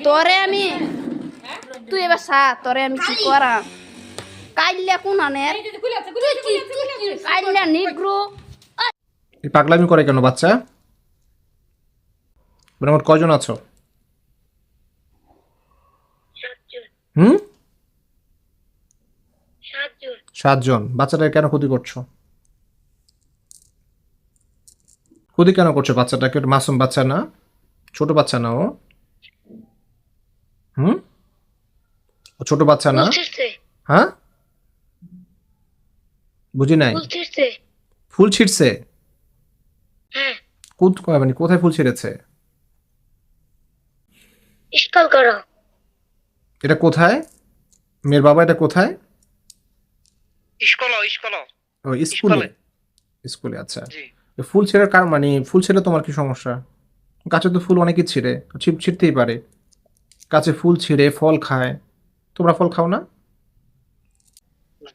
তোরে আমি তুই এবার সা তোরে আমি কি করা কাইল্লা কোন আনের কাইল্লা নিগ্রো এই পাগলামি করে কেন বাচ্চা? মোট কয়জন আছো? হুম, 7 জন। বাচ্চাটা কেন ক্ষতি করছো? ক্ষতি কেন করছো বাচ্চাটাকে? ওটা মাসুম বাচ্চা না, ছোট বাচ্চা না ও? হুম, ও ছোট বাচ্চা না? হ্যাঁ, বুঝি নাই। ফুল ছিঁড়ছে? মানে কোথায় ফুল ছিঁড়েছে? এটা কোথায়? মেয়ের বাবা এটা কোথায়? ও স্কুলে। স্কুলে, আচ্ছা। ফুল ছেঁড়ার কারণ মানে ফুল ছেঁড়ে তোমার কি সমস্যা? গাছে তো ফুল অনেকেই ছিঁড়ে, ছিঁড়তেই পারে। গাছে ফুল ছিঁড়ে ফল খায়, তোমরা ফল খাও না?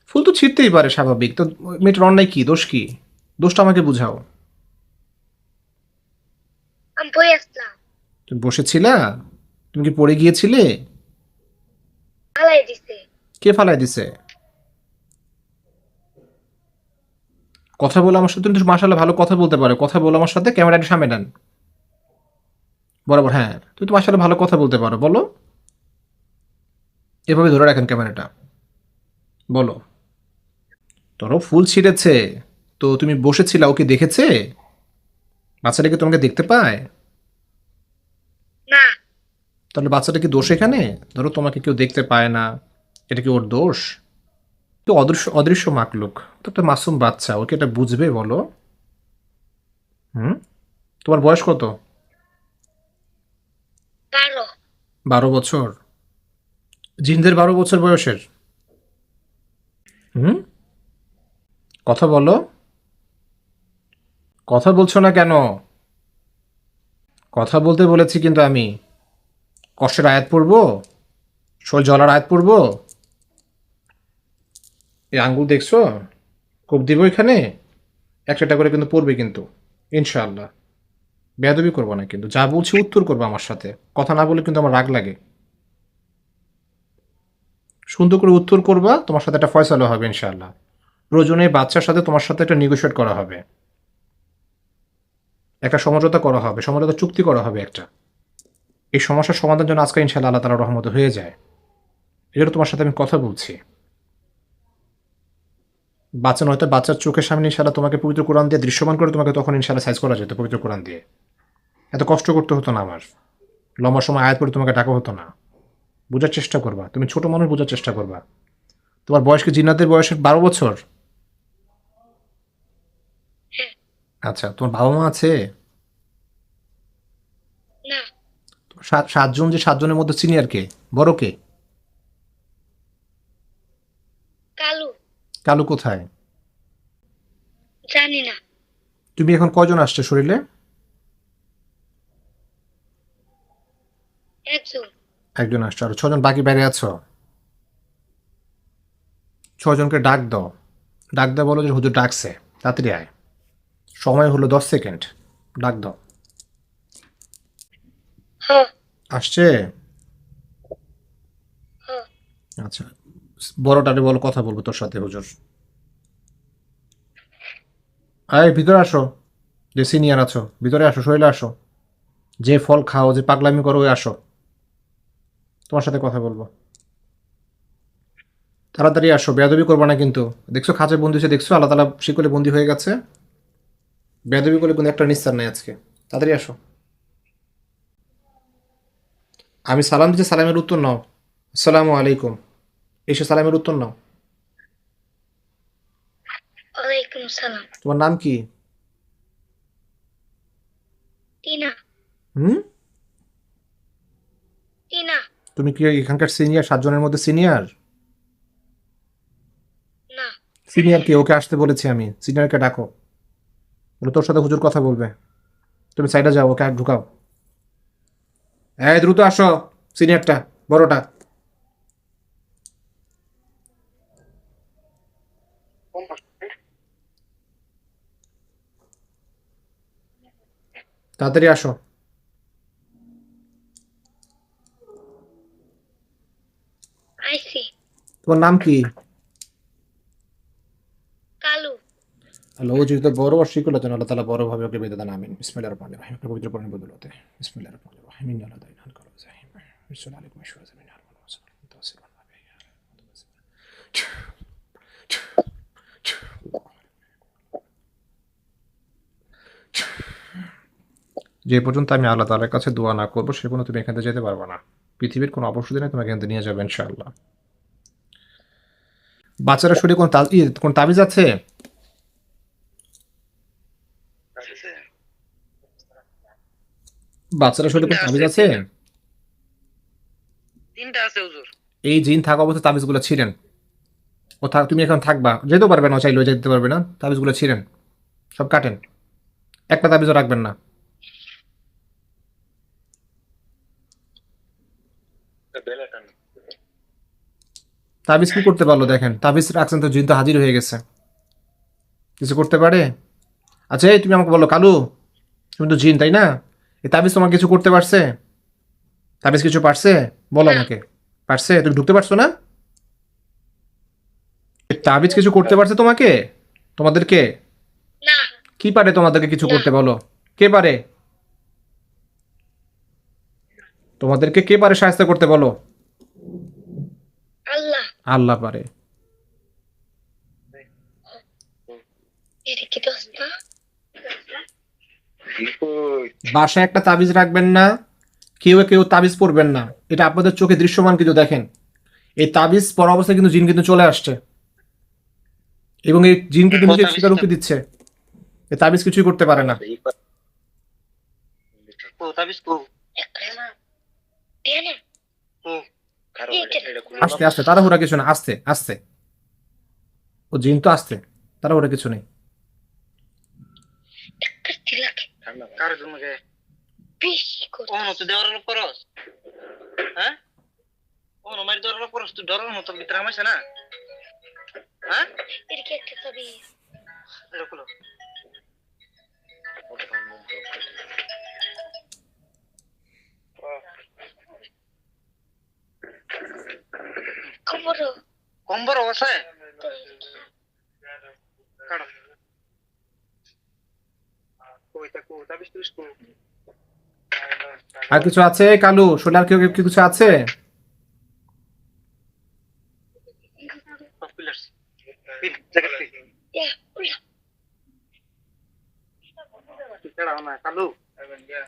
ফুল তো ছিঁড়তেই পারে, স্বাভাবিক। তো মেয়েটার অন্যায় কি, দোষ কি? দোষটা আমাকে বুঝাও। তুমি বসেছিলা? তুমি কি পড়ে গিয়েছিলে? কে ফালাই দিছে? কথা বলো আমার সাথে। তুমি তো মাশাআল্লাহ ভালো কথা বলতে পারো। কথা বলো আমার সাথে, ক্যামেরাটা সামনে নেন বরাবর। হ্যাঁ, তুমি তো মাশাআল্লাহ ভালো কথা বলতে পারো, বলো। এভাবে ধরে রাখেন ক্যামেরাটা, বলো। ধরো ফুল ছিঁড়েছে, তো তুমি বসেছিলা, ওকে দেখেছে? বাচ্চাটা কি তোমাকে দেখতে পায়? তাহলে বাচ্চাটা কি দোষ এখানে? ধরো তোমাকে কেউ দেখতে পায় না, এটা কি ওর দোষ? তো অদৃশ্য অদৃশ্য মাকলুক, তো একটা মাসুম বাচ্চা, ওকে এটা বুঝবে বলো? হুম, তোমার বয়স কত? 12 বছর? জিনদের 12 বছর বয়সের? হুম, কথা বলো। কথা বলছো না কেন? কথা বলতে বলেছি কিন্তু আমি। কষ্টের আয়াত পড়বো? শরীর জ্বলার আয়াত পড়বো? এই আঙ্গুল দেখছো? কোপ দিব এখানে, একটা করে কিন্তু পড়বে কিন্তু, ইনশাআল্লাহ। বেয়াদবি করবো না কিন্তু, যা বলছি উত্তর করবো আমার সাথে। কথা না বলে কিন্তু আমার রাগ লাগে। সুন্দর করে উত্তর করবা, তোমার সাথে একটা ফয়সালা হবে ইনশাআল্লাহ। প্রয়োজনে বাচ্চার সাথে তোমার সাথে একটা নেগোশিয়েট করা হবে, একটা সমঝোতা করা হবে, সমঝোতা চুক্তি করা হবে একটা। এই সমস্যার সমাধান যেন আজকে ইনশাআল্লাহ আল্লাহ তাআলার রহমতে হয়ে যায়, এই জন্য তোমার সাথে আমি কথা বলছি। বাচ্চা নয়তো বাচ্চার চোখের সামনে ইনশাআল্লাহ তোমাকে পবিত্র কোরআন দিয়ে দৃশ্যমান করে তোমাকে তখন ইনশাআল্লাহ সাইজ করা যেত পবিত্র কোরআন দিয়ে। এত কষ্ট করতে হতো না আমার। লম্বা সময় আয়াত করে তোমাকে ডাকা হতো না। বোঝার চেষ্টা করবা, তুমি ছোট মানুষ, বোঝার চেষ্টা করবা। তোমার বয়স কি জিন্নাতের বয়সের 12 বছর? আচ্ছা, তোমার বাবা মা আছে? 7 জন, যে 7 জনের মধ্যে সিনিয়র কে, বড় কে? কালু কোথায়? তুমি এখন কয়জন আসছে শরীরে? একজন আসছে, আর 6 জন বাকি বাইরে আছো। 6 জনকে ডাক দাও। ডাক দাও, বলো যে হুজুর ডাকছে, তাড়াতাড়ি আয়। সময় হলো 10 সেকেন্ড, ডাক দাও। আসছে? আচ্ছা, বড়টারে বলো কথা বলবো তোর সাথে হুজুর। আয় ভিতরে আসো, যে সিনিয়র আছো ভিতরে আসো, শরীরে আসো। যে ফল খাও, যে পাগলামি করো, ওই আসো, তোমার সাথে কথা বলবো। তাড়াতাড়ি আসো, বেয়াদবি করবো না কিন্তু। দেখছো খাঁচে বন্দি হয়েছে, দেখছো আল্লাহ তালা শিকলে বন্দি হয়ে গেছে। বেয়াদবি করলে কিন্তু একটা নিস্তার নাই আজকে। তাড়াতাড়ি আসো। আমি সালাম দিচ্ছি, সালামের উত্তর নাও। আসসালামু আলাইকুম, এসে সালামের উত্তর নাও। তোমার নাম কি? হুম, তুমি কি এখানকার সিনিয়র? 7 জনের মধ্যে সিনিয়র? সিনিয়র কে? ওকে আসতে বলেছি আমি, সিনিয়রকে ডাকো। বলো তোর সাথে হুজুর কথা বলবে। তুমি সাইডে যাও, ওকে আর ঢুকাও। এই দ্রুত আসো, সিনিয়রটা, বড়টা। তাড়াতাড়ি আসো। আইছি তোমার নাম কি? কালু আল্লাহ ও যেহেতু বড় অস্বীকার যেন আল্লাহ তাআলা বড় ভাবে ওকে বেঁধে দেন আমিন বিসমিল্লাহির রহমানির রহিম একটা পবিত্র কোরআনের বদৌলতে বিসমিল্লাহির রহমানির রহিম ইন্না লাদাইনা আল জাহিম বিসমিল্লাহি আলাইকুম আশহাদু মিনাল যে পর্যন্ত আমি আল্লাহ তাআলার কাছে দোয়া না করবো সে পর্যন্ত তুমি এখান থেকে যেতে পারবে না। পৃথিবীর কোনো অবশ্যই দিনে তোমাকে এখান থেকে নিয়ে যাবে ইনশাআল্লাহ। বাচ্চারা শরীরে কোন তাবিজ আছে? বাচ্চারা শরীরে কোন তাবিজ আছে? তিনটা আছে হুজুর। এই জিন থাকা অবস্থায় তাবিজগুলো ছিঁড়েন। তুমি এখন থাকবা, যেতেও পারবে না, চাইলেও যেতে পারবে না, তাবিজগুলো ছিঁড়েন, সব কাটেন, একটা তাবিজও রাখবেন না। তাবিজ কি করতে পারলো দেখেন, তাবিজ রাখছেন তো জিন তো হাজির হয়ে গেছে, কিছু করতে পারে? আচ্ছা এই তুমি আমাকে বলো কালু, তুমি তো জিন তাই না, এই তাবিজ তোমার কিছু করতে পারছে? তাবিজ কিছু পারছে? বলো আমাকে, পারছে? তুমি ঢুকতে পারছো না? এই তাবিজ কিছু করতে পারছে তোমাকে, তোমাদেরকে? না কি পারে তোমাদেরকে কিছু করতে, বলো কে পারে তোমাদেরকে, কে পারে সাহায্য করতে, বলো? আল্লাহ আল্লাহ পারে। এটা কি দোস্তা বাসায় একটা তাবিজ রাখবেন না, কেউ কেউ তাবিজ পরবেন না, এটা আপনাদের চোখে দৃশ্যমান কিন্তু দেখেন, এই তাবিজ পরা অবস্থায় কিন্তু জিন কিন্তু চলে আসছে এবং এই জিন কিন্তু নিজের স্বীকারোক্তি দিচ্ছে, এই তাবিজ কিছুই করতে পারে না। ও তাবিজ কো দিয়ে না ও আস্তে আস্তে, তাড়াহুড়া কিছু না, আস্তে আস্তে, ও জিন তো আস্তে, তাড়াহুড়া কিছু নেই। করতে লাগে কার জমকে বেশি করে ও তো দেওয়ার লোক করস হ্যাঁ ও মারি দেওয়ার লোক করস তুই ডরার মতো ভিতরে আমাইছে না হ্যাঁ এটা কি একটা তবে এটা খুলো খবর কম্বর আছে কাড়ো কইতা কো তাবিজ তুই কো আর কিছু আছে কালু, শোলে আর কেউ কেউ কিছু আছে? সব পিলার্স পিন জায়গা ইয়া উলা কেডা না কালু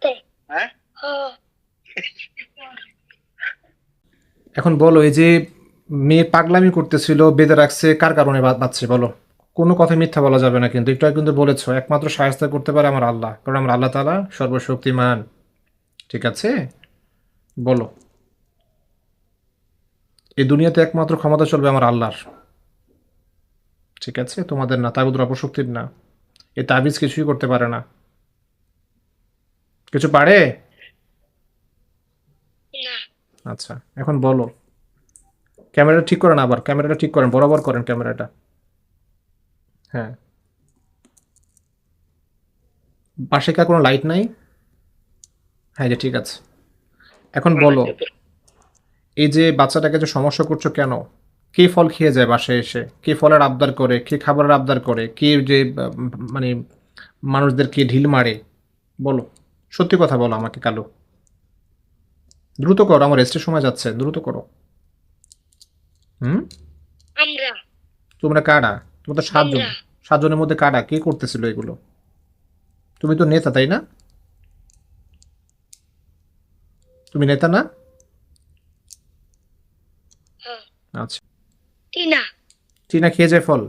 তে হ্যাঁ হ্যাঁ এখন বলো, এই যে মেয়ে পাগলামি করতেছিল, বেঁধে রাখছে, কার কারণে বাঁচছে বলো? কোনো কথা মিথ্যা বলা যাবে না কিন্তু, একটু আগে কিন্তু বলেছো একমাত্র সাহায্য করতে পারে আমার আল্লাহ, কারণ আমার আল্লাহ তাআলা সর্বশক্তিমান। ঠিক আছে, বলো এই দুনিয়াতে একমাত্র ক্ষমতা চলবে আমার আল্লাহর। ঠিক আছে, তোমাদের না, তাগুদের অপশক্তির না, এ তাবিজ কিছুই করতে পারে না। কিছু পারে? না আচ্ছা এখন বলো, ক্যামেরাটা ঠিক করেন, আবার ক্যামেরাটা ঠিক করেন, বরাবর করেন ক্যামেরাটা। হ্যাঁ, পাশে কি আর কোনো লাইট নাই? হ্যাঁ যে ঠিক আছে। এখন বলো, এই যে বাচ্চাটাকে যে সমস্যা করছো কেন? কে ফল খেয়ে যায় বাসায় এসে, কে ফলের আবদার করে, কে খাবারের আবদার করে, কে যে মানে মানুষদেরকে ঢিল মারে, বলো সত্যি কথা বলো আমাকে কালু, দ্রুত করো, আমার রেস্টের সময় যাচ্ছে, দ্রুত করো। হুম, আমরা তোমরা কারা? তোমরা তো সাতজন, আমরা। সাতজনের মধ্যে কারা, কে করতেছিল এগুলো? তুমি তো নেতা তাই না? তুমি নেতা না? হ্যাঁ আচ্ছা, টিনা টিনা খেয়ে যায় ফল?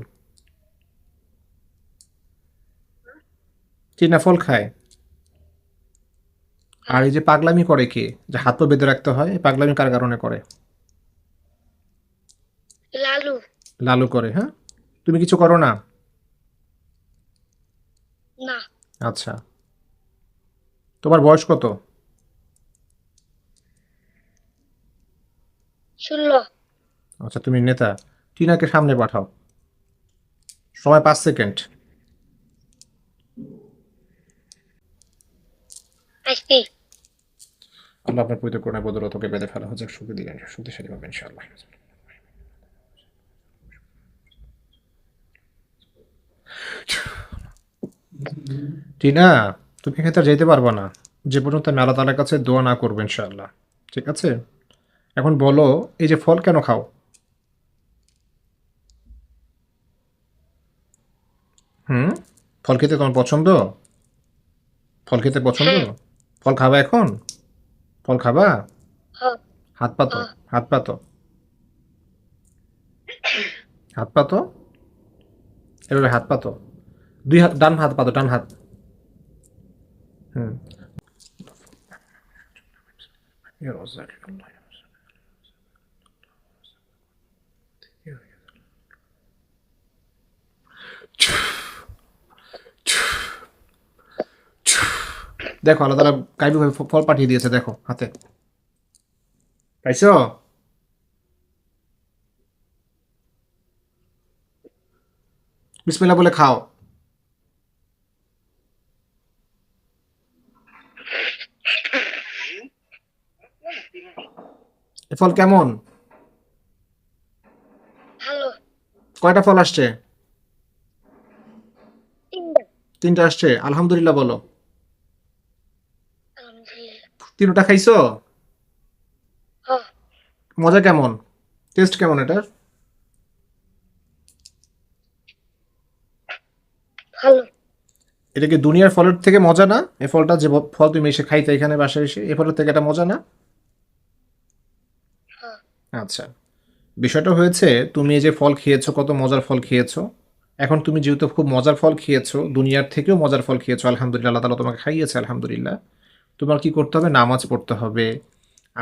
টিনা ফল খায়? আর এই যে পাগলামি করে কে, যে হাত পা বেঁধে রাখতে হয়, এই পাগলামি কার কারণে করে? লালু লালু করে। হ্যাঁ, তুমি কিছু করো না? না আচ্ছা, তোমার বয়স কত? 16 আচ্ছা, তুমি নেতা। টিনাকে সামনে পাঠাও, সময় 5 সেকেন্ড। আসি আল্লাহ আপনার পবিত্র করুণায় বদৌলতে তোকে বেঁধে ফেলা হচ্ছে, শক্তি দিলেন, শক্তিশালী হবে ইনশাআল্লাহ। টিনা, তুমি এখানে তো আর যেতে পারবা না যে পর্যন্ত আমি আল্লাহ তাআলার কাছে দোয়া না করবো ইনশাআল্লাহ। ঠিক আছে? এখন বলো, এই যে ফল কেন খাও? হুম? ফল খেতে তোমার পছন্দ? ফল খেতে পছন্দ? হ্যাঁ। ফল খাবা এখন? ফল খাবা? হ হাত পাতো, হ হাত পাতো, হাত পাতো, এভাবে হাত পাতো। দুই হাত, ডান হাত পাতো, ডান হাত। হুম। দেখো আল্লাহ তাআলা গায়বীভাবে ফল পাঠিয়ে দিয়েছে, দেখো হাতে। পাইছো? বিসমিল্লাহ বলে খাও। এ ফল কেমন? ভালো। কয়টা ফল আসছে? 3টা। তিনটা আসছে, আলহামদুলিল্লাহ বলো। আলহামদুলিল্লাহ। তিনটা খাইছো? হ মজা কেমন? টেস্ট কেমন এটার? ভালো। এটা কি দুনিয়ার ফলের থেকে মজা না? এই ফলটা যে ফল তুমি এসে খাইতে এখানে বাসায় এসে, এই ফলের থেকে এটা মজা না? হ আচ্ছা, বিষয়টা হয়েছে, তুমি এই যে ফল খেয়েছো, কত মজার ফল খেয়েছো। এখন তুমি যেহেতু খুব মজার ফল খেয়েছো, দুনিয়ার থেকেও মজার ফল খেয়েছো, আলহামদুলিল্লাহ, আল্লাহ তাআলা তোমাকে খাইয়েছে, আলহামদুলিল্লাহ। তোমার কি করতে হবে? নামাজ পড়তে হবে,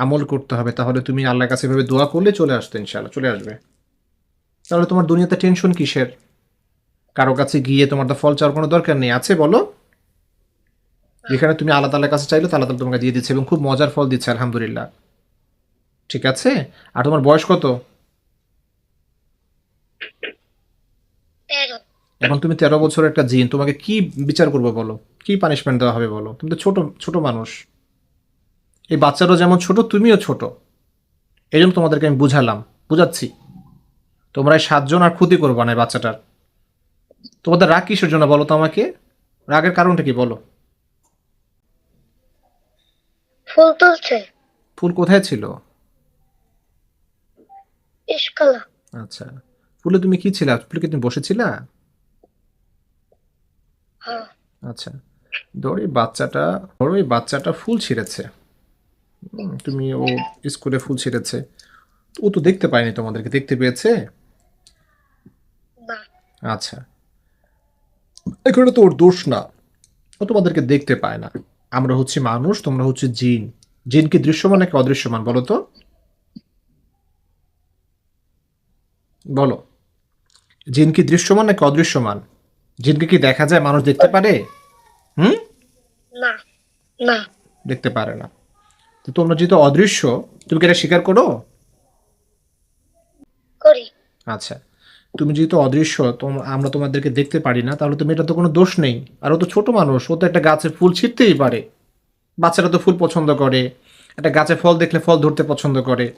আমল করতে হবে, তাহলে তুমি আল্লাহর কাছে এভাবে দোয়া করলে চলে আসতো ইনশাআল্লাহ, চলে আসবে। তাহলে তোমার দুনিয়াতে টেনশন কিসের? কারো কাছে গিয়ে তোমার তো ফল চাওয়ার কোনো দরকার নেই, আছে বলো? যেখানে তুমি আল্লাহ তাআলার কাছে চাইলে তো আল্লাহ তাআলা তোমাকে দিয়ে দিচ্ছে, এবং খুব মজার ফল দিচ্ছে, আলহামদুলিল্লাহ। ঠিক আছে? আর তোমার বয়স কত? 13। এখন তুমি 13 বছরের একটা জিন, তোমাকে কি বিচার করবো বলো? কি পানিশমেন্ট দেওয়া হবে বলো? তুমি তো ছোট ছোট মানুষ। এই বাচ্চারও যেমন ছোট, তুমিও ছোট। এই জন্য তোমাদেরকে আমি বুঝালাম, বুঝাচ্ছি। তোমরা এই 7 জন আর ক্ষতি করবা না এই বাচ্চাটার। তোমাদের রাগ কিসের জন্য বলো তো আমাকে? রাগের কারণটা কি বলো? ফুল তুলছে। ফুল কোথায় ছিল? ইশকালা। আচ্ছা, ফুলে তুমি কি ছিলা? ফুলে কি তুমি বসেছিলা? হ আচ্ছা, ধরো এই বাচ্চাটা ফুল ছিঁড়েছে। তুমি ও স্কুলে ফুল ছিঁড়েছে, ও তো দেখতে পায়নি, তোমাদেরকে দেখতে পেয়েছে? না। আচ্ছা, এখানে তো ওর দোষ না, ও তোমাদেরকে দেখতে পায় না। আমরা হচ্ছি মানুষ, তোমরা হচ্ছে জিন। জিন কি দৃশ্যমান নাকি অদৃশ্যমান বলো তো? বলো, জিন কি দৃশ্যমান নাকি অদৃশ্যমান? জিনকে কি দেখা যায়, মানুষ দেখতে পারে? হুম? না। না। দেখতে পারে না। তো তোমরা যেহেতু অদৃশ্য, তুমি কি এটা স্বীকার করো? করি। আচ্ছা, তুমি যেহেতু অদৃশ্য, আমরা তোমাদেরকে দেখতে পারি না, তাহলে তুমি এটা তো কোনো দোষ নেই। আর ও তো ছোট মানুষ, ও তো একটা গাছে ফুল ছিঁড়তেই পারে। বাচ্চারা তো ফুল পছন্দ করে, একটা গাছে ফল দেখলে ফল ধরতে পছন্দ করে।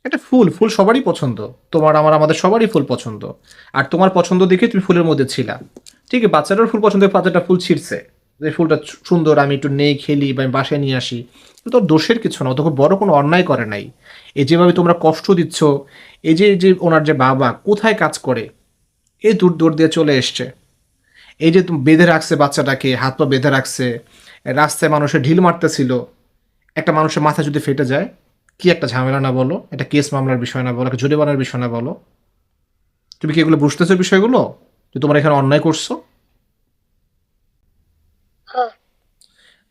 একটা ফুল, ফুল সবারই পছন্দ। তোমার, আমার, আমাদের সবারই ফুল পছন্দ। আর তোমার পছন্দ দেখে তুমি ফুলের মধ্যে ছিলা। ঠিক আছে, বাচ্চাটার ফুল পছন্দ, বাচ্চাটা ফুল ছিঁড়ছে, যে ফুলটা সুন্দর, আমি একটু নেই খেলি বা আমি বাসায় নিয়ে আসি। তো তোর দোষের কিছু না, ও তো খুব বড় কোনো অন্যায় করে নাই। এই যেভাবে তোমরা কষ্ট দিচ্ছ, এই যে ওনার যে বাবা কোথায় কাজ করে, এই দূর দূর দিয়ে চলে এসছে, এই যে তুমি বেঁধে রাখছে বাচ্চাটাকে, হাত পা বেঁধে রাখছে, রাস্তায় মানুষের ঢিল মারতেছিল। একটা মানুষের মাথা যদি ফেটে যায়, কি একটা ঝামেলা না বলো? এটা কেস মামলার বিষয় না বলো? একটা জরিমানার বিষয় না বলো? তুমি কি এগুলো বুঝতেছো বিষয়গুলো, যে তোমরা এখানে অন্যায় করছো? হ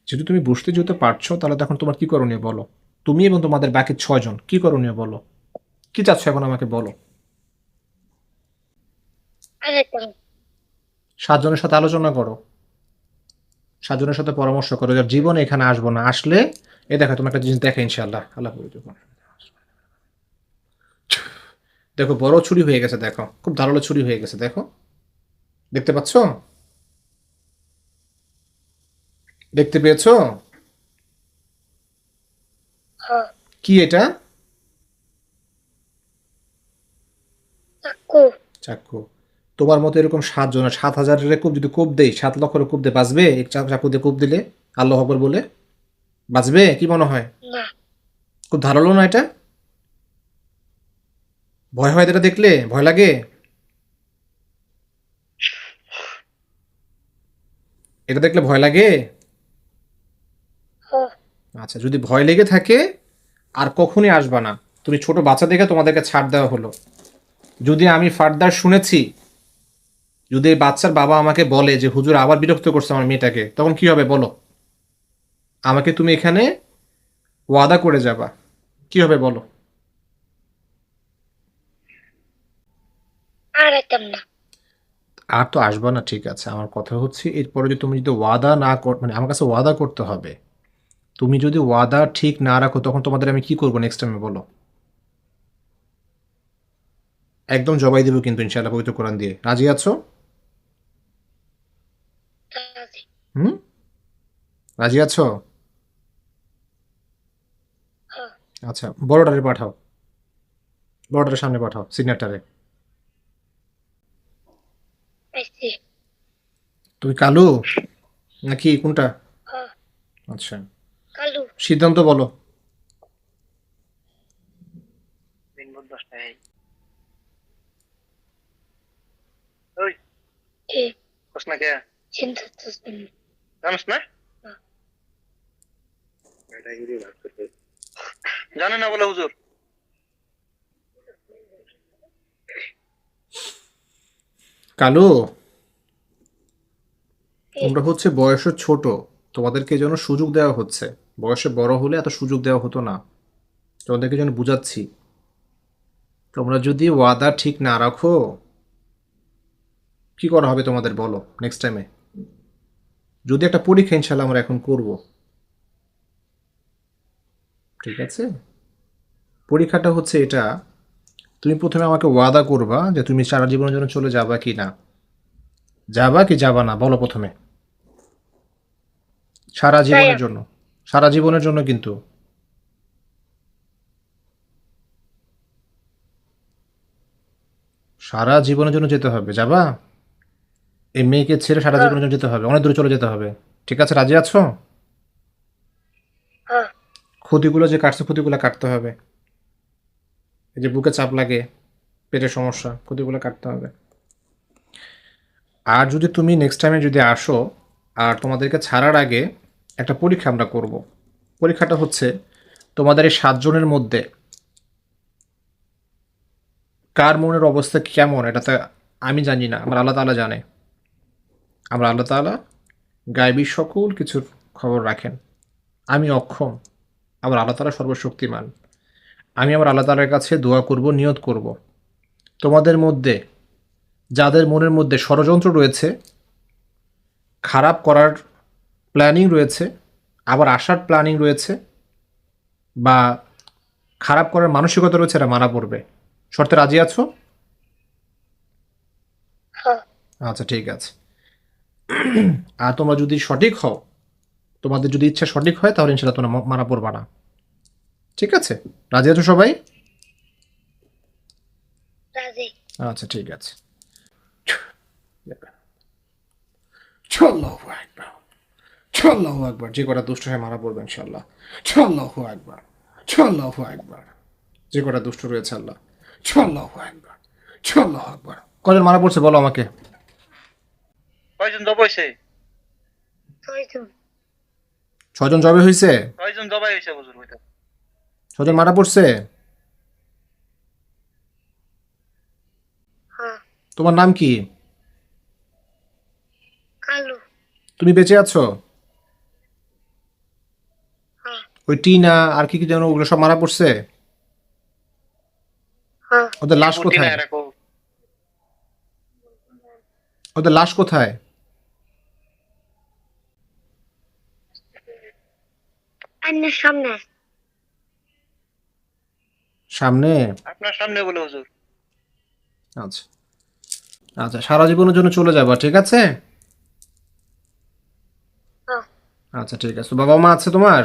যেহেতু তুমি বুঝতে যেহেতু পারছো, তাহলে তখন তোমার কি করণীয় বলো? তুমি এবং তোমাদের বাকি 6 জন কি করণীয় বলো? কি চাচ্ছ এখন আমাকে বলো? আরেকটা। 7 জনের সাথে আলোচনা করো, 7 জনের সাথে পরামর্শ করো, যার জীবনে এখানে আসবো না, আসলে এ দেখো তোমার একটা জিনিস দেখে ইনশাআল্লাহ, আল্লাহ করে দেবো। দেখো বড় ছুরি হয়ে গেছে, দেখো খুব ধারালো ছুরি হয়ে গেছে, দেখো, দেখতে পাচ্ছো? দেখতে পেয়েছো? হ কি এটা? চাকু। চাক্ষু। তোমার মতো এরকম 7 জনের 7,000-এর কূপ যদি কূপ দেই, 7 লক্ষের কূপ দিয়ে বাঁচবে? এক চাকু দিয়ে কূপ দিলে আল্লাহ আকবার বলে বাঁচবে? কি মনে হয়? না খুব ধারালো না এটা? ভয় হয় এটা দেখলে? ভয় লাগে? এটা দেখলে ভয় লাগে? হ্যাঁ আচ্ছা, যদি ভয় লেগে থাকে আর কখনই আসবা না। তুমি ছোট বাচ্চা দেখে তোমাদেরকে ছাড় দেওয়া হলো। যদি আমি ফার্দার শুনেছি, যদি এই বাচ্চার বাবা আমাকে বলে যে হুজুর আবার বিরক্ত করছে আমার মেয়েটাকে, তখন কি হবে বলো? আমাকে তুমি এখানে ওয়াদা করে যাবা, কি হবে বলো? আর আইতাম না আর তো আসবা না, ঠিক আছে। আমার কথা হচ্ছে এরপরে যদি তুমি যদি ওয়াদা না কর, মানে আমার কাছে ওয়াদা করতে হবে। তুমি যদি ওয়াদা ঠিক না রাখো তখন তোমাদের আমি কি করবো নেক্সট টাইমে বলো? একদম জবাই দেবো কিন্তু ইনশাআল্লাহ পবিত্র কোরআন দিয়ে। রাজি আছো? রাজি হুম? রাজি আছো? হ্যাঁ আচ্ছা, বড়টারে পাঠাও, বড়টারে সামনে পাঠাও, সিগনেটারে। আইছি তুমি কালু নাকি কোনটা? হ্যাঁ আচ্ছা, কালু সিদ্ধান্ত বলো। দিন বুধ 10টায় ওই কি কস না কে চিন্তা তো জানিস না? না। জানে না বলে হুজুর? কালু, কি তোমরা হচ্ছে বয়সে ছোট, তোমাদেরকে যেন সুযোগ দেওয়া হচ্ছে। বয়সে বড় হলে এত সুযোগ দেওয়া হতো না। তোমাদেরকে যেন বুঝাচ্ছি, তোমরা যদি ওয়াদা ঠিক না রাখো কি করা হবে তোমাদের বলো নেক্সট টাইমে? যদি একটা পরীক্ষা ইনশাল্লাহ আমরা এখন করব, ঠিক আছে? পরীক্ষাটা হচ্ছে এটা, তুমি প্রথমে আমাকে ওয়াদা করবা যে তুমি সারা জীবনের জন্য চলে যাবা কি না, যাবা কি যাবা না বলো প্রথমে। সারা জীবনের যাইয়া জন্য, সারা জীবনের জন্য কিন্তু। সারা জীবনের জন্য যেতে হবে, যাবা? এই মেয়েকে ছেড়ে সারা হ্যাঁ জীবনের জন্য যেতে হবে, অনেক দূরে চলে যেতে হবে। ঠিক আছে, রাজি আছো? হ্যাঁ ক্ষতিগুলো যে কাটছে ক্ষতিগুলো কাটতে হবে। এই যে বুকে চাপ লাগে, পেটের সমস্যা, ক্ষতিগুলো কাটতে হবে। আর যদি তুমি নেক্সট টাইমে যদি আসো, আর তোমাদেরকে ছাড়ার আগে একটা পরীক্ষা আমরা করব। পরীক্ষাটা হচ্ছে তোমাদের এই 7 জনের মধ্যে কার মনের অবস্থা কেমন এটা তো আমি জানি না, আমার আল্লাহ তাআলা জানে। আমরা আল্লাহ তাআলা গায়বী সকল কিছুর খবর রাখেন। আমি অক্ষম, আমার আল্লাহ তাআলা সর্বশক্তিমান। আমি আমার আল্লাহ তাআলার কাছে দোয়া করব, নিয়ত করব, তোমাদের মধ্যে যাদের মনের মধ্যে ষড়যন্ত্র রয়েছে, খারাপ করার প্ল্যানিং রয়েছে, আবার আসার প্ল্যানিং রয়েছে, বা খারাপ করার মানসিকতা রয়েছে, এরা মারা পড়বে। শর্তে রাজি আছো? হ্যাঁ আচ্ছা, ঠিক আছে। আর তোমরা যদি সঠিক হও, তোমাদের যদি ইচ্ছা সঠিক হয় তাহলে ইনশাল্লাহ তোমরা মারা পড়বা না। ঠিক আছে? রাজি আছো সবাই? রাজি আচ্ছা, ঠিক আছে। আল্লাহু আকবার, আল্লাহু আকবার। যে কটা দুষ্ট হয়ে মারা পড়বে ইনশাল্লাহ। আল্লাহু আকবার, আল্লাহু আকবার। যে কটা দুষ্ট রয়েছে আল্লাহ, আল্লাহু আকবার, আল্লাহু আকবার। কজন মারা পড়ছে বলো আমাকে? কয়জন জবাই হয়েছে? ছয়জন 6 জন জবে হয়েছে? 6জন জবাই হয়েছে হুজুর ওইটা। 6 জন মারা পড়ছে? হ্যাঁ তোমার নাম কি? কালু তুমি বেঁচে আছো? হ্যাঁ ওই টিনা আর কি কি যেন ওগুলো সব মারা পড়ছে? হ্যাঁ ওদের লাশ বুদ্ধি না কোথায়? এরকম। ওদের লাশ কোথায়? আইনের সামনে সামনে? আপনার সামনে বলে হুজুর। আচ্ছা, আচ্ছা, সারা জীবনের জন্য চলে যাবা, ঠিক আছে? হ্যাঁ আচ্ছা, ঠিক আছে। তো বাবা মা আছে তোমার?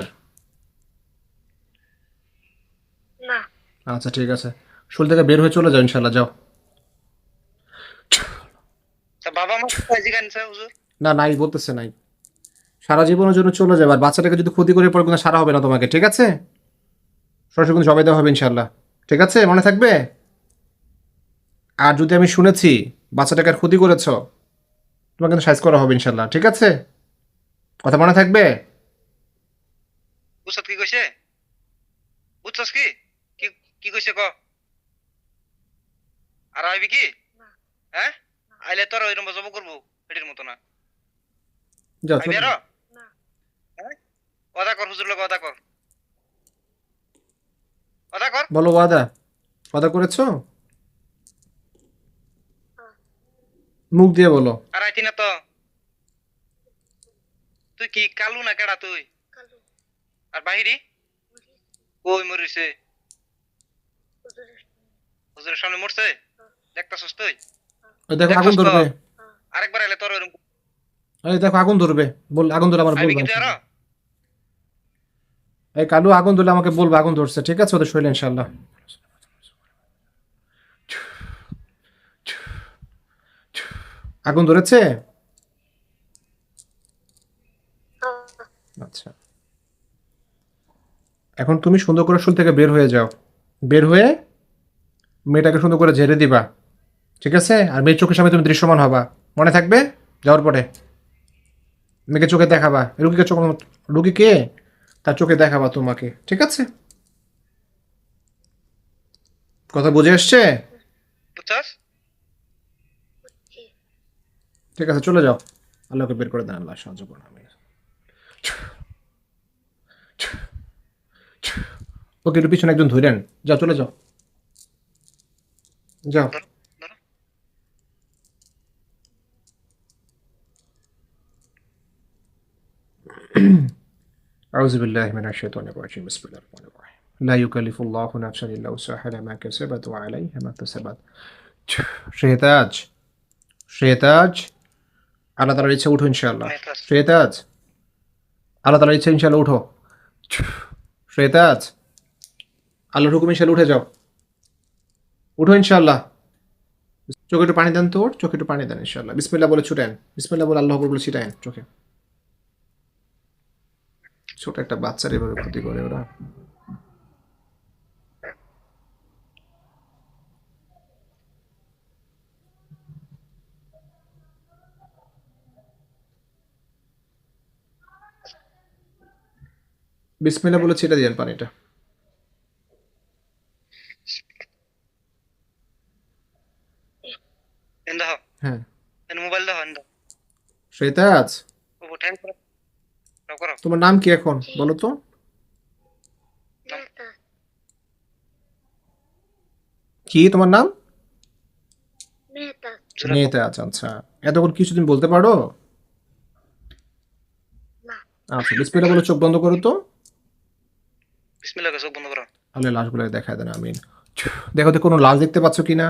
না আচ্ছা, ঠিক আছে। শরীর থেকে বের হয়ে চলে যাও ইনশাল্লাহ, যাও। বাবা মা কোথায় জিজ্ঞাসা হুজুর? না, নাই বলতেছে নাই। সারা জীবনের জন্য চলে যাবে, আর বাচ্চাটাকে যদি ক্ষতি করে পরে কোনো সারা হবে না তোমাকে, ঠিক আছে? সরাসরি কিন্তু জবাই দেওয়া হবে ইনশাল্লাহ, ঠিক আছে? মনে থাকবে? আর যদি আমি শুনেছি বাচ্চাটাকে আর ক্ষতি করেছ, তোমাকে কিন্তু সাইজ করা হবে ইনশাল্লাহ, ঠিক আছে? কথা মনে থাকবে? উস্তাদ কি কইছে? বুঝছস কি? কি কি কইছে ক? আর আইবি কি? না। হ্যাঁ? আইলে তোর ওইরকম জব করবো, এটির মতো না। যাও আইবি চলে আরো? যাও। না। হ্যাঁ? ওয়াদা কর হুজুর লোক ওয়াদা কর। ওয়াদা কর। বলো ওয়াদা, ওয়াদা করেছো? হ্যাঁ। মুখ দিয়ে বলো। আর আইতি না তো। তুই কি কালু না কেডা তুই? কালু। আর বাহিরি? মরিস। কই মরিছে? হুজুরের। হুজুরের সামনে মরছে? দেখতাছস তুই? ওই দেখো আগুন দেখছস তো? ধরবে, হ্যাঁ। আরেকবার এলে তোর ওইরকম এই দেখো আগুন ধরবে, বল আগুন ধরে আমার আইবি বলবা। কি তুই আরো? এই কালু আগুন ধরলে আমাকে বলবা আগুন ধরছে, ঠিক আছে? ওদের শরীরে ইনশাল্লাহ। আগুন ধরেছে? হ্যাঁ। আচ্ছা, এখন তুমি সুন্দর করে শুল থেকে বের হয়ে যাও, বের হয়ে মেয়েটাকে সুন্দর করে ঝেড়ে দিবা, ঠিক আছে? আর মেয়ের চোখের সামনে তুমি দৃশ্যমান হবা, মনে থাকবে? যাওয়ার পরে মেয়েকে চোখে দেখাবা, রুগীকে তার চোখে দেখাবা তোমাকে, ঠিক আছে? কথা বুঝে আসছে? বুঝছস? বুঝছি। ঠিক আছে, চলে যাও। আল্লাহকে বের করে দেন, আল্লাহ সাহায্য করুন। আমি ওকে, একটু পিছনে একজন ধরেন, যাও চলে যাও, যাও। ধরো, ধরো। أعوذ بالله من الشيطان الرجيم بسم الله الرحمن الرحيم لا يكلف الله نفسا إلا وسعها لها ما كسبت وعليها ما اكتسبت শেহতাজ, শেহতাজ, আল্লাহ তাআলার ইচ্ছা উঠো ইনশাআল্লাহ। মেহতাজ। শেহতাজ, আল্লাহ তাআলার ইচ্ছা ইনশাআল্লাহ উঠো। শেহতাজ, আল্লাহর হুকুম ইনশাআল্লাহ উঠে যাও, উঠো ইনশাআল্লাহ। চোখে একটু পানি দেন, তো ওর চোখে একটু পানি দেন ইনশাআল্লাহ। বিসমিল্লাহ বলে ছুটেন, বিসমিল্লাহ বলে আল্লাহ আকবার বলে ছিটায়েন চোখে। ছোট একটা বাচ্চার এভাবে ক্ষতি করে ওরা। বিসমিল্লাহ বলে ছিটা দিয়েন পানিটা। এন দাও। হ্যাঁ, এন মোবাইল দাও, এন দাও। শেহতাজ, ও টাইম করো। নাও করো। তোমার নাম কি এখন বলো তো? মেহতাজ। কি তোমার নাম? মেহতাজ। জোরে কও। নেতাজ, আচ্ছা। এতক্ষণ কিছু তুমি বলতে পারো? না। আচ্ছা, বিসমিল্লাহ বলে চোখ বন্ধ করো তো। বিসমিল্লাহ করে চোখ বন্ধ করো। আল্লাহ লাশগুলো দেখায় দেন, আমিন। দেখো তো কোনো লাশ দেখতে পাচ্ছ কিনা?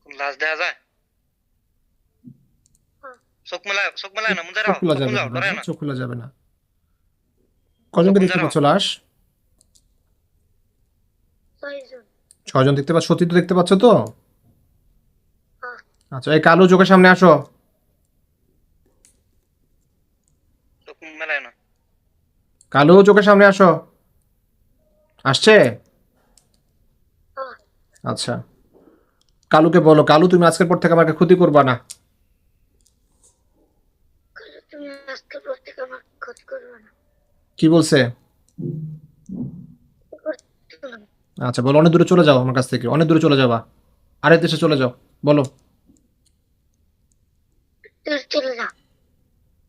কোন লাশ দেখা যায়? হ্যাঁ। চোখ মেলায় না, মুঞ্জা চোখ রাও। খোলা চোখ যাবে মুঞ্জাও, না, ডরায় না। চোখ খোলা যাবে না। কজনকে চোখ দেখতে মুঞ্জা পাচ্ছ লাশ? 6 জন। 6 জন দেখতে পাচ্ছ? সত্যি তো দেখতে পাচ্ছ তো? হ্যাঁ। আচ্ছা, এই কালো চোখের সামনে আসো। চোখ মেলায় না। কালো চোখের সামনে আসো। আসছে? হ্যাঁ। আচ্ছা, কালুকে বলো, কালু তুমি আজকের পর থেকে আমাকে ক্ষতি করবা না। কালু, তুমি আজকে পর থেকে আমার ক্ষতি করবে না। কি বলছে? করতে না। আচ্ছা, বলো অনেক দূরে চলে যাও আমার কাছ থেকে, অনেক দূরে চলে যাবা, আরেক দেশে চলে যাও, বলো। তুই চলে যা।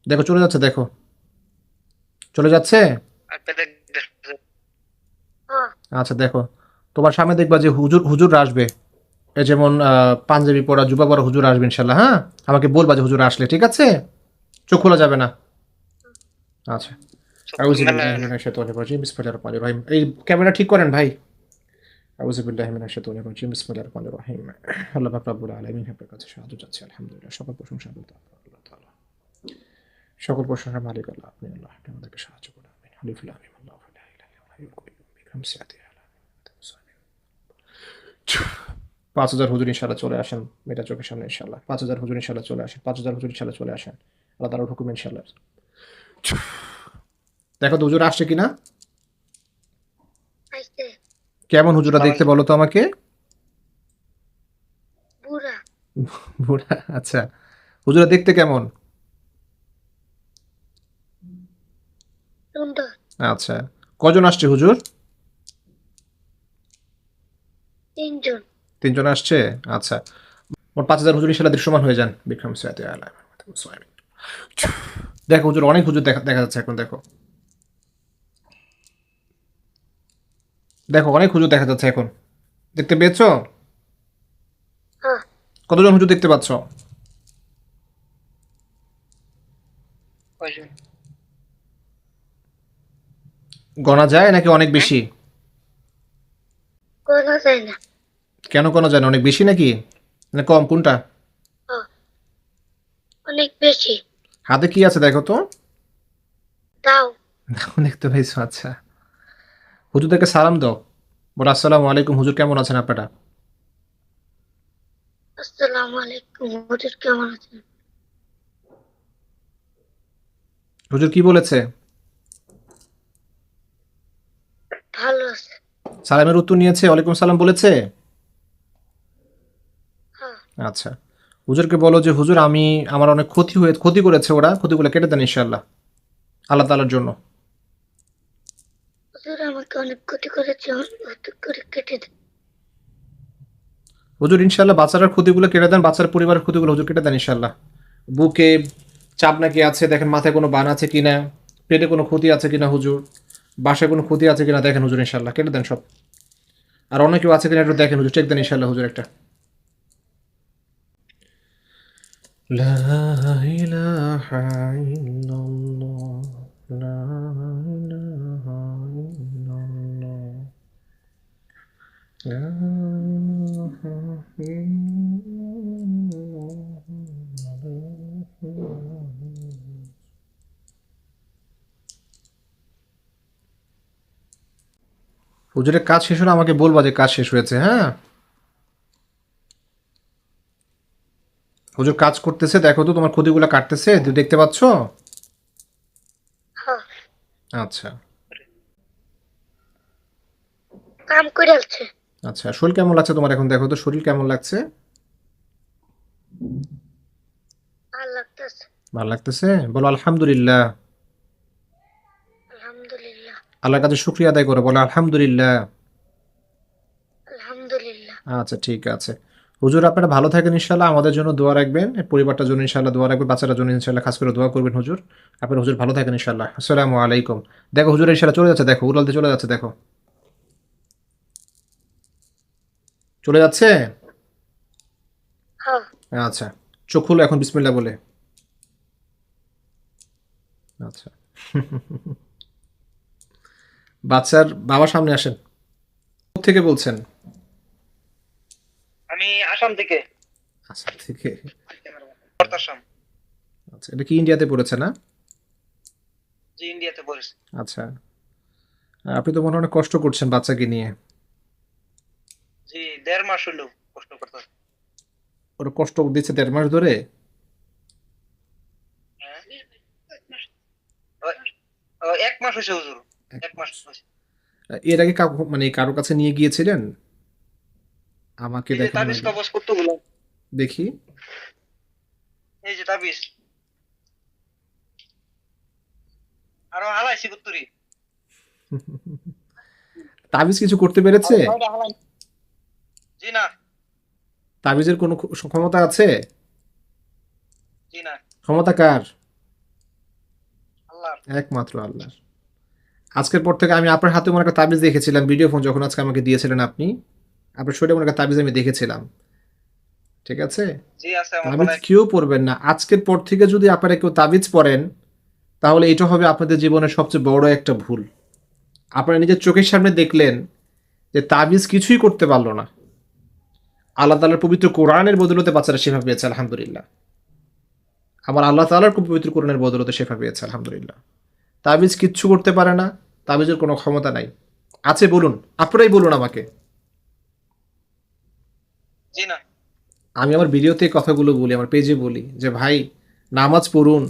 দেখো চলে যাচ্ছে, দেখো চলে যাচ্ছে। আর পেলে হ্যাঁ। আচ্ছা, দেখো তোমার সামনে দেখবা যে হুজুর আসবে, এই যেমন পাঞ্জাবি পরা, জুবা পরা হুজুর আসবে ইনশাল্লাহ। হ্যাঁ, আমাকে বলবা যে হুজুর আসলে, ঠিক আছে? চোখ খোলা যাবে না। আচ্ছা, চোখ আউযু মেলায় বিল্লাহি না। মিনাশ শাইতানির রাজিম বিসমিল্লাহির রহমানির রহিম। এই ক্যামেরা ঠিক করেন ভাই। আউযু বিল্লাহি মিনাশ শাইতানির রাজিম বিসমিল্লাহির রহমানির রহিম। আল্লাহ পাক রব্বুল আলামিন আপনার কাছে সাহায্য চাচ্ছি, আলহামদুলিল্লাহ। সকল প্রশংসা আল্লাহ তাআলা, সকল প্রশংসার মালিক আল্লাহ, আপনি আল্লাহ, আপনি আমাদেরকে সাহায্য করুন। আমিন। আলিফ লাম মিম আল্লাহু লা ইলাহা ইল্লা হুয়াল হাইয়ুল কাইয়্যুম বিখামসিয়াতি আলা 5,000 হুজুর ইনশাআল্লাহ চলে আসেন মেয়েটা চোখের সামনে ইনশাআল্লাহ। 5,000 হুজুর ইনশাআল্লাহ চলে আসেন। 5,000 হুজুর ইনশাআল্লাহ চলে আসেন। আল্লাহ তাআলার হুকুম ইনশাআল্লাহ। দেখো তো হুজুর আসছে কিনা? আইসে কেমন হুজুরা দেখতে বলো তো আমাকে? বুড়া বুড়া, আচ্ছা। হুজুরা দেখতে কেমন? সুন্দর আচ্ছা। কজন আসছে হুজুর? 3 জন 3 জন আসছে? আচ্ছা। মোট 5,000 হুজুর ইনশাআল্লাহ দৃশ্যমান হয়ে যান। বিক্রম সাইতে আলা। দেখো হুজুর, অনেক হুজুর দেখা দেখা যাচ্ছে এখন দেখো। দেখো অনেক হুজুর দেখা যাচ্ছে এখন। দেখতে পেয়েছো? হ্যাঁ কতজন হুজুর দেখতে পাচ্ছ? কয়জন? গণা যায় নাকি অনেক বেশি? কোনো যায় না কেন গণা যায় না? অনেক বেশি নাকি? মানে কম কোনটা? হ্যাঁ অনেক বেশি হাতে কি আছে দেখো তো? দাও দেখতে পেয়েছো? আচ্ছা। হুজুরদেরকে সালাম দাও। বলো আসসালামু আলাইকুম, হুজুর কেমন আছেন আপনারা? আসসালামু আলাইকুম হুজুর কেমন আছেন হুজুর কি বলেছে? ভালো আছে সালামের উত্তর নিয়েছে, ওয়ালাইকুম সালাম বলেছে? হ্যাঁ আচ্ছা। হুজুরকে বলো যে হুজুর আমার অনেক ক্ষতি করেছে, ওরা ক্ষতিগুলো কেটে দেন ইনশাআল্লাহ আল্লাহ তাআলার জন্য। হুজুর আমাকে অনেক ক্ষতি করেছে ক্ষতি করে কেটে দেন হুজুর ইনশাআল্লাহ বাচ্চার ক্ষতিগুলো কেটে দেন, বাচ্চার পরিবারের ক্ষতিগুলো হুজুর কেটে দেন ইনশাআল্লাহ। বুকে চাপ নাকি আছে দেখেন, মাথায় কোনো বান আছে কিনা, পেটে কোনো ক্ষতি আছে কিনা হুজুর, বাসায় কোনো ক্ষতি আছে কিনা দেখেন হুজুর ইনশাআল্লাহ কেটে দেন সব। আর অন্য কেউ আছে কিনা একটু দেখেন হুজুর, চেক দেন ইনশাআল্লাহ হুজুর একটা। লা ইলাহা ইল্লাল্লাহ, লা ইলাহা ইল্লাল্লাহ, লা ইলাহা ইল্লাল্লাহ। হুজুরের কাজ শেষ হলে আমাকে বলবা যে কাজ শেষ হয়েছে, হ্যাঁ? হুজুর কাজ করতেছে, দেখো তো তোমার ক্ষতিগুলো কাটতেছে, দেখতে পাচ্ছ? হ্যাঁ আচ্ছা। কাম করে আছে আচ্ছা, শরীর কেমন লাগছে তোমার এখন? দেখো তো শরীর কেমন লাগছে? ভালো লাগতেছে ভালো লাগতেছে? বলো আলহামদুলিল্লাহ। আলহামদুলিল্লাহ আল্লাহর কাছে শুকরিয়া আদায় করো, বলো আলহামদুলিল্লাহ। আলহামদুলিল্লাহ আচ্ছা ঠিক আছে। হুজুর আপনারা ভালো থাকেন ইনশাআল্লাহ, আমাদের জন্য দোয়া রাখবেন, এই পরিবারটার জন্য ইনশাআল্লাহ দোয়া রাখবেন, বাচ্চাটার জন্য ইনশাআল্লাহ খাস করে দোয়া করবেন হুজুর। আপনারা হুজুর ভালো থাকেন ইনশাআল্লাহ। আসসালামু আলাইকুম। দেখো হুজুর ইনশাআল্লাহ চলে যাচ্ছে, দেখো উড়ালতে চলে যাচ্ছে, দেখো চলে যাচ্ছে। হ্যাঁ আচ্ছা, চোখ খুলো এখন বিসমিল্লাহ বলে। আচ্ছা। বাচ্চার বাবা সামনে আসেন। থেকে বলছেন? আমি আসাম থেকে। আসাম থেকে। আসাম। আচ্ছা, এটা কি ইন্ডিয়াতে পড়েছে না? জি ইন্ডিয়াতে পড়েছি। আচ্ছা। আপনি তো মনে হয় অনেক কষ্ট করছেন বাচ্চাকে নিয়ে। জি 1.5 মাস হলো কষ্ট করতে। ওরা কষ্ট দিচ্ছে 1.5 মাস ধরে? হ্যাঁ 1 মাস হয়েছে হুজুর। 1 মাস হয়েছে। এর আগে মানে কারো কাছে নিয়ে গিয়েছিলেন? আমাকে এই যে দেখানোর তাবিজ আগে। কবজ কতগুলো, দেখি। এই যে তাবিজ আরো হালাইছি কুত্তুরি। তাবিজ কিছু করতে পেরেছে? জি না। তাবিজের কোনো ক্ষমতা আছে? জি না। ক্ষমতা কার? আল্লাহ। একমাত্র আল্লাহর। আজকের পর থেকে আমি আপনার হাতে মনে একটা তাবিজ দেখেছিলাম, ভিডিও ফোন যখন আজকে আমাকে দিয়েছিলেন আপনি, আপনার শরীরে মনে একটা তাবিজ আমি দেখেছিলাম। ঠিক আছে? জি আছে আমার তাবিজ গলায়। কেউ পড়বেন না। আজকের পর থেকে যদি আপনারা কেউ তাবিজ পড়েন, তাহলে এটা হবে আপনাদের জীবনের সবচেয়ে বড় একটা ভুল। আপনারা নিজের চোখের সামনে দেখলেন যে তাবিজ কিছুই করতে পারলো না। আল্লাহ তাআলার পবিত্র কোরআনের বদৌলতে বাচ্চারা শেফা পেয়েছে আলহামদুলিল্লাহ। আমার আল্লাহ তাআলার পবিত্র কোরআনের বদৌলতে শেফা পেয়েছে আলহামদুলিল্লাহ। তাবিজ কিচ্ছু করতে পারে না, তাবিজের কোনো ক্ষমতা নাই। আছে বলুন, আপনারাই বলুন আমাকে। জি না। আমি আমার ভিডিওতে এই কথাগুলো বলি, আমার পেজে বলি যে ভাই নামাজ পড়ুন,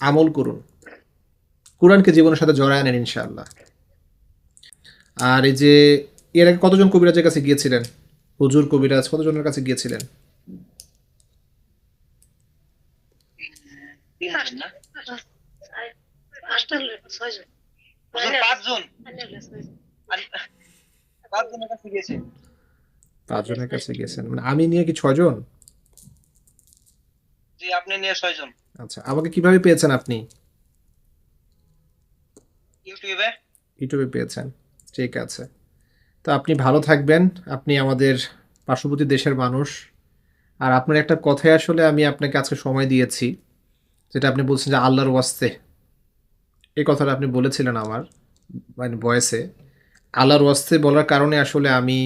আমল করুন, কোরআনকে জীবনের সাথে জড়ায় নেন ইনশাআল্লাহ। আর এই যে এর আগে কতজন কবিরাজের কাছে গিয়েছিলেন? হুজুর কবিরাজ কতজনের কাছে গিয়েছিলেন? 3 জন না? পাঁচটা হলো, ছয়জন। হুজুর 5 জন। আর 5 জনের কাছে গেছে। 5 জনের কাছে গিয়েছেন, মানে আমি নিয়ে কি 6 জন? জি, আপনি নিয়ে 6 জন। আচ্ছা, আমাকে কিভাবে পেয়েছেন আপনি? ইউটিউবে। ইউটিউবে পেয়েছেন, ঠিক আছে। তো আপনি ভালো থাকবেন, আপনি আমাদের পার্শ্ববর্তী দেশের মানুষ। আর আপনার একটা কথায় আসলে আমি আপনাকে আজকে সময় দিয়েছি, যেটা আপনি বলছেন যে আল্লাহর ওয়াস্তে, এই কথাটা আপনি বলেছিলেন আমার মানে ভয়েসে। আল্লাহর ওয়াস্তে বলার কারণে আসলে আমি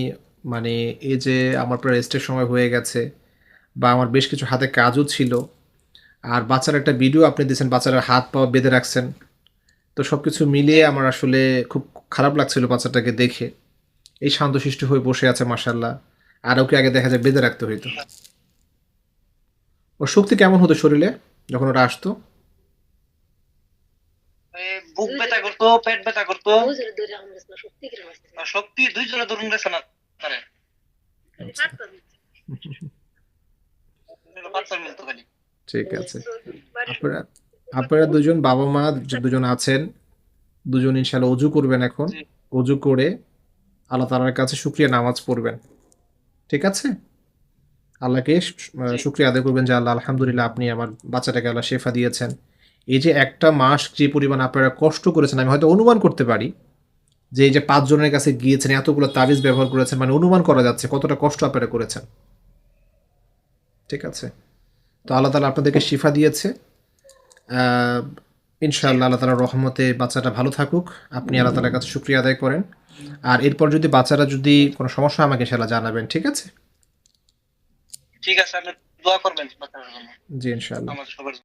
মানে এই যে আমার প্রায় রেস্টের সময় হয়ে গেছে, বা আমার বেশ কিছু হাতে কাজও ছিল, আর বাচ্চার একটা ভিডিও আপনি দিয়েছেন, বাচ্চার হাত পা বেঁধে রাখছেন, তো সব কিছু মিলিয়ে আমার আসলে খুব খারাপ লাগছিল বাচ্চাটাকে দেখে। এই শান্তশিষ্ট হয়ে বসে আছে মাশাল্লাহ, আর ওকে আগে দেখা যায় বেঁধে রাখতে হইতো। ওর শক্তি কেমন হতো শরীরে যখন ওটা আসতো? বুক ব্যথা করতো, পেট ব্যথা করতো, বুঝলে ধরে আমার কাছে সত্যি করে মারছে। আর শক্তি 2 জনে ধরুন গেছে না পারে। পাঁচটা মিলতো খালি। ঠিক আছে। আপনারা আপনারা দুজন বাবা মা দুজন আছেন, দুজন ইনশাল্লাহ অজু করবেন এখন। জি। অজু করে আল্লাহ তাআলার কাছে শুকরিয়া নামাজ পড়বেন, ঠিক আছে? আল্লাহকে জি। শুকরিয়া আদায় করবেন যে আল্লাহ আলহামদুলিল্লাহ আপনি আমার বাচ্চাটাকে আল্লাহ শেফা দিয়েছেন। এই যে একটা মাস যে পরিমাণ আপনারা কষ্ট করেছেন, আমি হয়তো অনুমান করতে পারি যে এই যে 5 জনের কাছে গিয়েছেন, এতগুলো তাবিজ ব্যবহার করেছেন, মানে অনুমান করা যাচ্ছে কতটা কষ্ট আপনারা করেছেন, ঠিক আছে? তো আল্লাহ তাআলা আপনাদেরকে শিফা দিয়েছে। আহ, ইনশাআল্লাহ আল্লাহ তাআলার রহমতে বাচ্চাটা ভালো থাকুক, আপনি আল্লাহ তাআলার কাছে শুকরিয়া আদায় করেন। আর এরপর যদি বাচ্চারা যদি কোনো সমস্যা আমাকে ইনশাআল্লাহ জানাবেন, ঠিক আছে? ঠিক আছে, আপনি দোয়া করবেন বাচ্চার জন্য, জি ইনশাআল্লাহ। আমাদের সবার জন্য।